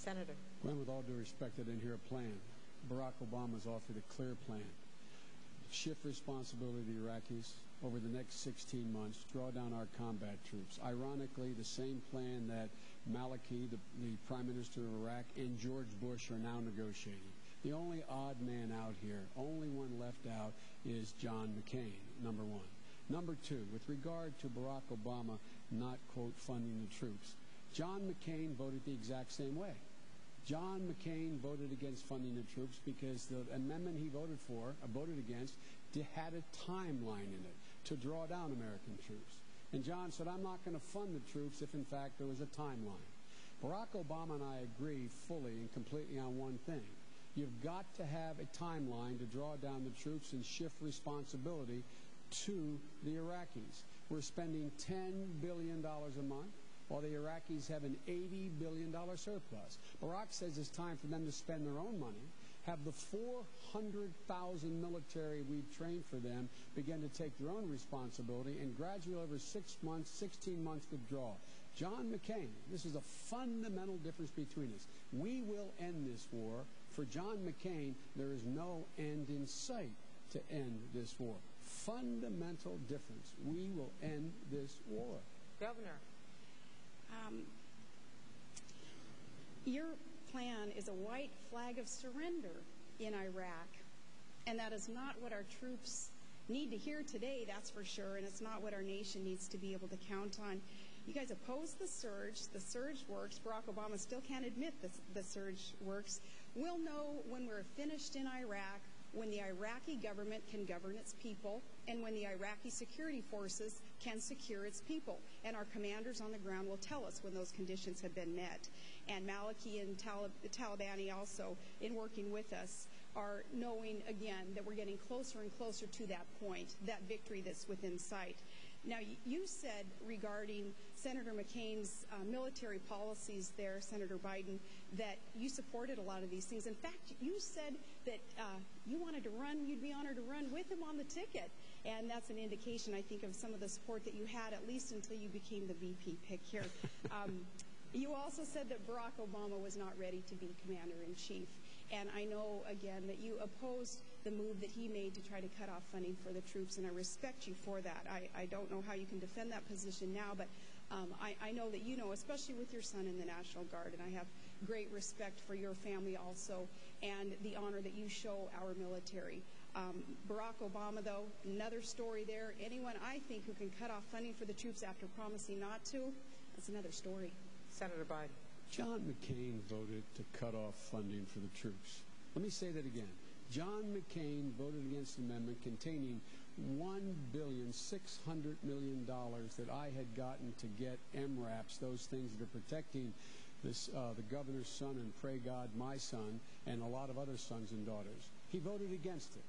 Senator. Gwen, with all due respect, I didn't hear a plan. Barack Obama's offered a clear plan. Shift responsibility to the Iraqis over the next 16 months, draw down our combat troops. Ironically, the same plan that Maliki, the Prime Minister of Iraq, and George Bush are now negotiating. The only odd man out here, only one left out, is John McCain, number one. Number two, with regard to Barack Obama not, quote, funding the troops, John McCain voted the exact same way. John McCain voted against funding the troops because the amendment he voted against, had a timeline in it to draw down American troops. And John said, I'm not going to fund the troops if, in fact, there was a timeline. Barack Obama and I agree fully and completely on one thing. You've got to have a timeline to draw down the troops and shift responsibility to the Iraqis. We're spending $10 billion a month, while the Iraqis have an $80 billion surplus. Barack says it's time for them to spend their own money, have the 400,000 military we've trained for them begin to take their own responsibility, and gradually over 6 months, 16 months withdraw. John McCain, this is a fundamental difference between us. We will end this war. For John McCain, there is no end in sight to end this war. Fundamental difference. We will end this war. Governor. Your plan is a white flag of surrender in Iraq, and that is not what our troops need to hear today, that's for sure, and it's not what our nation needs to be able to count on. You guys oppose the surge. The surge works. Barack Obama still can't admit the surge works. We'll know when we're finished in Iraq, when the Iraqi government can govern its people, and when the Iraqi security forces can secure its people. And our commanders on the ground will tell us when those conditions have been met. And Maliki and the Taliban also, in working with us, are knowing, again, that we're getting closer and closer to that point, that victory that's within sight. Now, you said regarding Senator McCain's military policies there, Senator Biden, that you supported a lot of these things. In fact, you said that you wanted to run, you'd be honored to run with him on the ticket. And that's an indication, I think, of some of the support that you had, at least until you became the VP pick here. You also said that Barack Obama was not ready to be commander-in-chief. And I know, again, that you opposed the move that he made to try to cut off funding for the troops, and I respect you for that. I don't know how you can defend that position now, but I know that you know, especially with your son in the National Guard, and I have great respect for your family also and the honor that you show our military. Barack Obama, though, another story there. Anyone, I think, who can cut off funding for the troops after promising not to, that's another story. Senator Biden. John McCain voted to cut off funding for the troops. Let me say that again. John McCain voted against an amendment containing $1.6 billion that I had gotten to get MRAPs, those things that are protecting this, the governor's son and, pray God, my son, and a lot of other sons and daughters. He voted against it.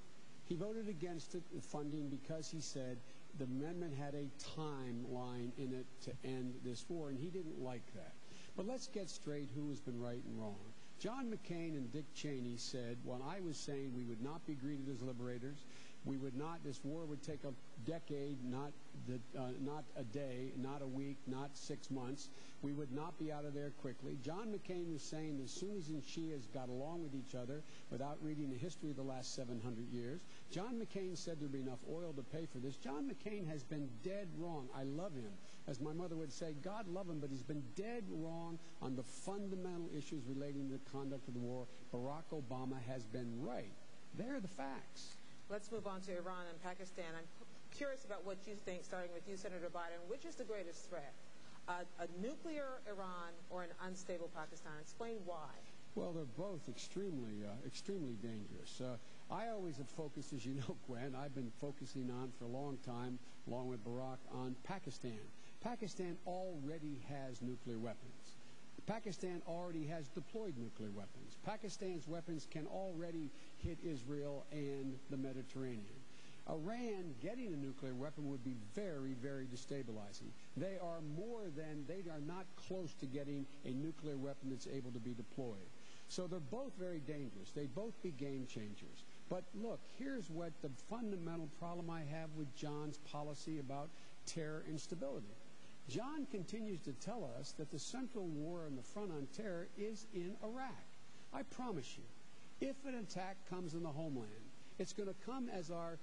He voted against it, the funding, because he said the amendment had a timeline in it to end this war, and he didn't like that. But let's get straight who has been right and wrong. John McCain and Dick Cheney said, when I was saying we would not be greeted as liberators, we would not, this war would take a decade, not a day, not a week, not 6 months. We would not be out of there quickly. John McCain was saying as soon as the Shias got along with each other, without reading the history of the last 700 years, John McCain said there'd be enough oil to pay for this. John McCain has been dead wrong. I love him. As my mother would say, God love him, but he's been dead wrong on the fundamental issues relating to the conduct of the war. Barack Obama has been right. There are the facts. Let's move on to Iran and Pakistan. I'm curious about what you think, starting with you, Senator Biden. Which is the greatest threat? A nuclear Iran or an unstable Pakistan? Explain why. Well, they're both extremely dangerous. I always have focused, as you know, Gwen, I've been focusing on for a long time, along with Barack, on Pakistan. Pakistan already has nuclear weapons. Pakistan already has deployed nuclear weapons. Pakistan's weapons can already hit Israel and the Mediterranean. Iran getting a nuclear weapon would be very, very destabilizing. They are not close to getting a nuclear weapon that's able to be deployed. So they're both very dangerous. They'd both be game changers. But look, here's what the fundamental problem I have with John's policy about terror and stability. John continues to tell us that the central war on the front on terror is in Iraq. I promise you, if an attack comes in the homeland, it's going to come, as our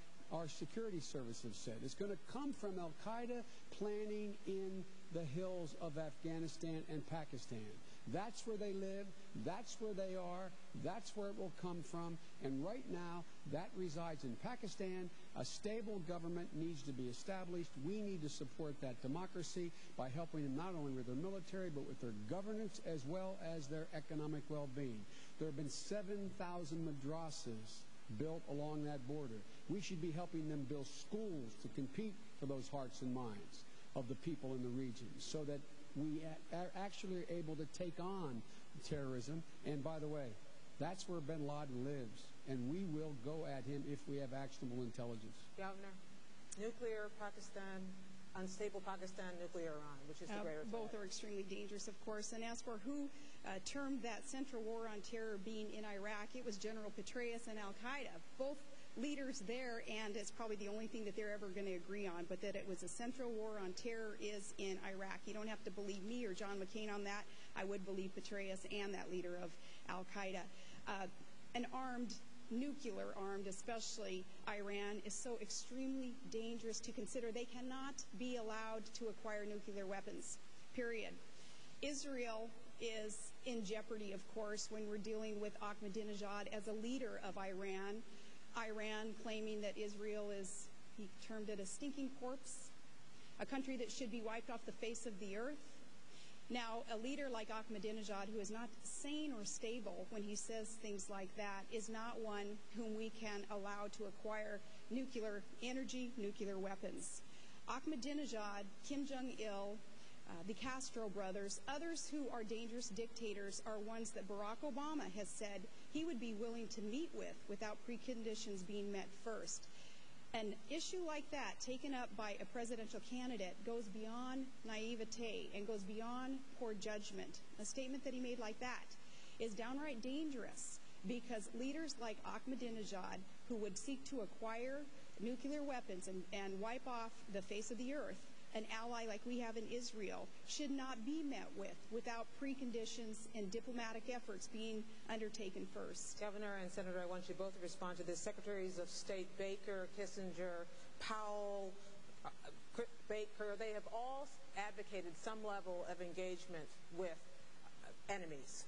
security services said, it's going to come from al-Qaeda planning in the hills of Afghanistan and Pakistan. That's where they live, that's where they are, that's where it will come from, and right now that resides in Pakistan. A stable government needs to be established. We need to support that democracy by helping them not only with their military but with their governance as well as their economic well-being. There have been 7,000 madrasas built along that border. We should be helping them build schools to compete for those hearts and minds of the people in the region so that we are actually able to take on terrorism. And by the way, that's where bin Laden lives, and we will go at him if we have actionable intelligence. Governor, nuclear Pakistan, unstable Pakistan, nuclear Iran, which is the greater threat? Both are extremely dangerous, of course. And as for who termed that central war on terror being in Iraq, it was General Petraeus and al-Qaeda. Both leaders there, and it's probably the only thing that they're ever going to agree on, but that it was a central war on terror is in Iraq. You don't have to believe me or John McCain on that. I would believe Petraeus and that leader of al-Qaeda. An armed, nuclear-armed, especially Iran, is so extremely dangerous to consider. They cannot be allowed to acquire nuclear weapons, period. Israel is in jeopardy, of course, when we're dealing with Ahmadinejad as a leader of Iran. Iran claiming that Israel is, he termed it a stinking corpse, a country that should be wiped off the face of the earth. Now, a leader like Ahmadinejad, who is not sane or stable when he says things like that, is not one whom we can allow to acquire nuclear energy, nuclear weapons. Ahmadinejad, Kim Jong-il, the Castro brothers, others who are dangerous dictators are ones that Barack Obama has said he would be willing to meet with without preconditions being met first. An issue like that taken up by a presidential candidate goes beyond naivete and goes beyond poor judgment. A statement that he made like that is downright dangerous because leaders like Ahmadinejad, who would seek to acquire nuclear weapons and wipe off the face of the earth, an ally like we have in Israel, should not be met with without preconditions and diplomatic efforts being undertaken first. Governor and Senator, I want you both to respond to this. Secretaries of State Baker, Kissinger, Powell, Baker, they have all advocated some level of engagement with enemies.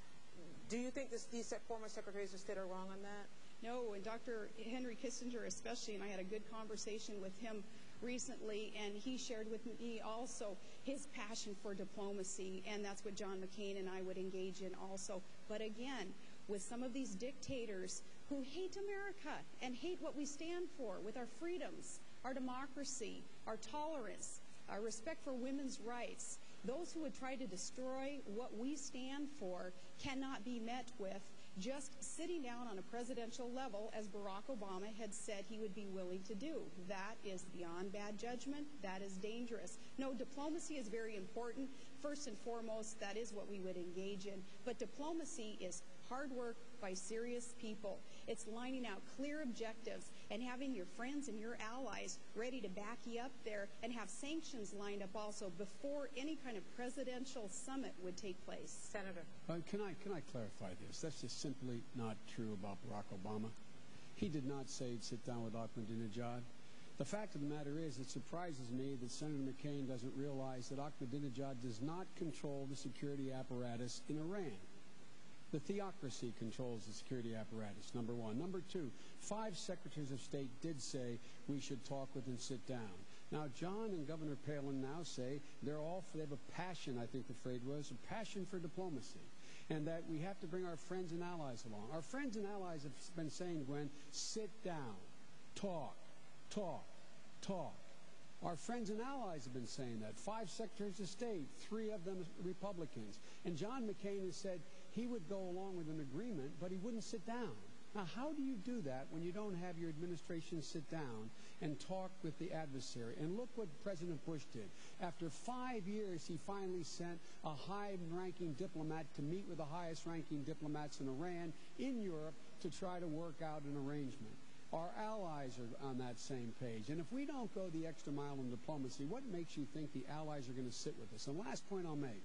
Do you think these former secretaries of state are wrong on that? No, and Dr. Henry Kissinger especially, and I had a good conversation with him recently, and he shared with me also his passion for diplomacy, and that's what John McCain and I would engage in also. But again, with some of these dictators who hate America and hate what we stand for with our freedoms, our democracy, our tolerance, our respect for women's rights, those who would try to destroy what we stand for cannot be met with just sitting down on a presidential level, as Barack Obama had said he would be willing to do. That is beyond bad judgment. That is dangerous. No, diplomacy is very important. First and foremost, that is what we would engage in. But diplomacy is hard work by serious people. It's lining out clear objectives and having your friends and your allies ready to back you up there and have sanctions lined up also before any kind of presidential summit would take place. Senator. Can I clarify this? That's just simply not true about Barack Obama. He did not say he'd sit down with Ahmadinejad. The fact of the matter is, it surprises me that Senator McCain doesn't realize that Ahmadinejad does not control the security apparatus in Iran. The theocracy controls the security apparatus, number one. Number two, 5 secretaries of state did say we should talk with and sit down. Now, John and Governor Palin now say they have a passion, I think the phrase was, a passion for diplomacy, and that we have to bring our friends and allies along. Our friends and allies have been saying, Gwen, sit down, talk, talk, talk. Our friends and allies have been saying that. 5 secretaries of state, 3 of them Republicans. And John McCain has said he would go along with an agreement, but he wouldn't sit down. Now, how do you do that when you don't have your administration sit down and talk with the adversary? And look what President Bush did. After 5 years, he finally sent a high-ranking diplomat to meet with the highest-ranking diplomats in Iran, in Europe, to try to work out an arrangement. Our allies are on that same page. And if we don't go the extra mile in diplomacy, what makes you think the allies are going to sit with us? And last point I'll make,